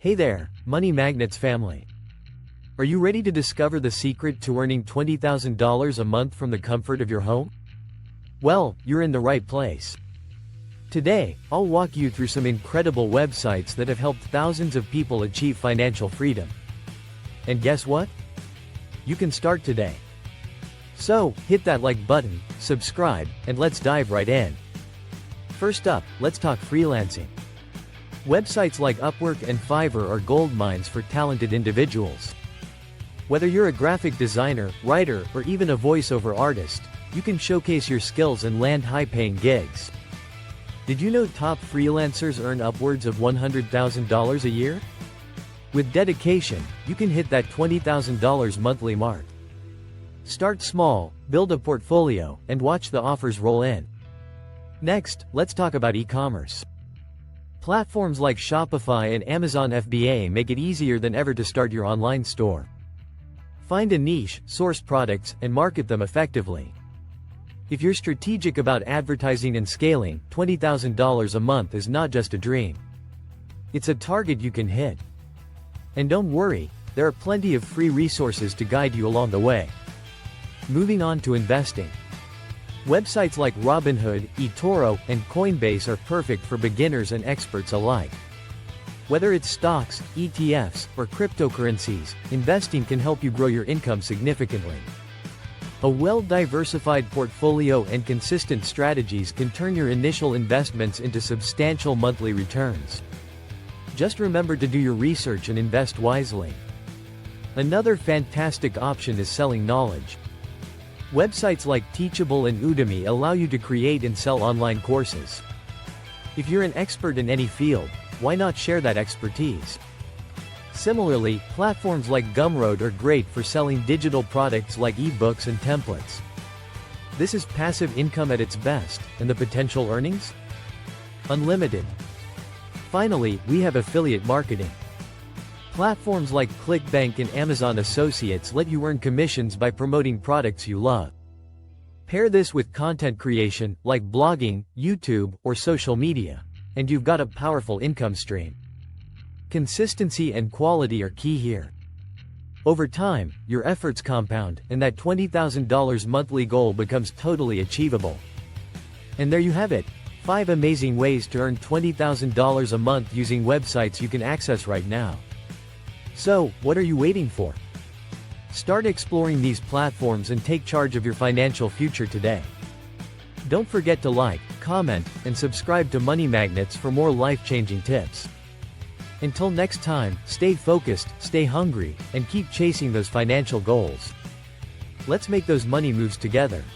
Hey there, Money Magnets family. Are you ready to discover the secret to earning $20,000 a month from the comfort of your home? Well, you're in the right place. Today, I'll walk you through some incredible websites that have helped thousands of people achieve financial freedom. And guess what? You can start today. So, hit that like button, subscribe, and let's dive right in. First up, let's talk freelancing. Websites like Upwork and Fiverr are gold mines for talented individuals. Whether you're a graphic designer, writer, or even a voiceover artist, you can showcase your skills and land high-paying gigs. Did you know top freelancers earn upwards of $100,000 a year? With dedication, you can hit that $20,000 monthly mark. Start small, build a portfolio, and watch the offers roll in. Next, let's talk about e-commerce. Platforms like Shopify and Amazon FBA make it easier than ever to start your online store. Find a niche, source products, and market them effectively. If you're strategic about advertising and scaling, $20,000 a month is not just a dream. It's a target you can hit. And don't worry, there are plenty of free resources to guide you along the way. Moving on to investing. Websites like Robinhood, eToro, and Coinbase are perfect for beginners and experts alike. Whether it's stocks, ETFs, or cryptocurrencies, investing can help you grow your income significantly. A well-diversified portfolio and consistent strategies can turn your initial investments into substantial monthly returns. Just remember to do your research and invest wisely. Another fantastic option is selling knowledge. Websites like Teachable and Udemy allow you to create and sell online courses. If you're an expert in any field, why not share that expertise? Similarly, platforms like Gumroad are great for selling digital products like ebooks and templates. This is passive income at its best, and the potential earnings? Unlimited. Finally, we have affiliate marketing. Platforms like ClickBank and Amazon Associates let you earn commissions by promoting products you love. Pair this with content creation, like blogging, YouTube, or social media, and you've got a powerful income stream. Consistency and quality are key here. Over time, your efforts compound, and that $20,000 monthly goal becomes totally achievable. And there you have it, 5 amazing ways to earn $20,000 a month using websites you can access right now. So, what are you waiting for? Start exploring these platforms and take charge of your financial future today. Don't forget to like, comment, and subscribe to Money Magnets for more life-changing tips. Until next time, stay focused, stay hungry, and keep chasing those financial goals. Let's make those money moves together.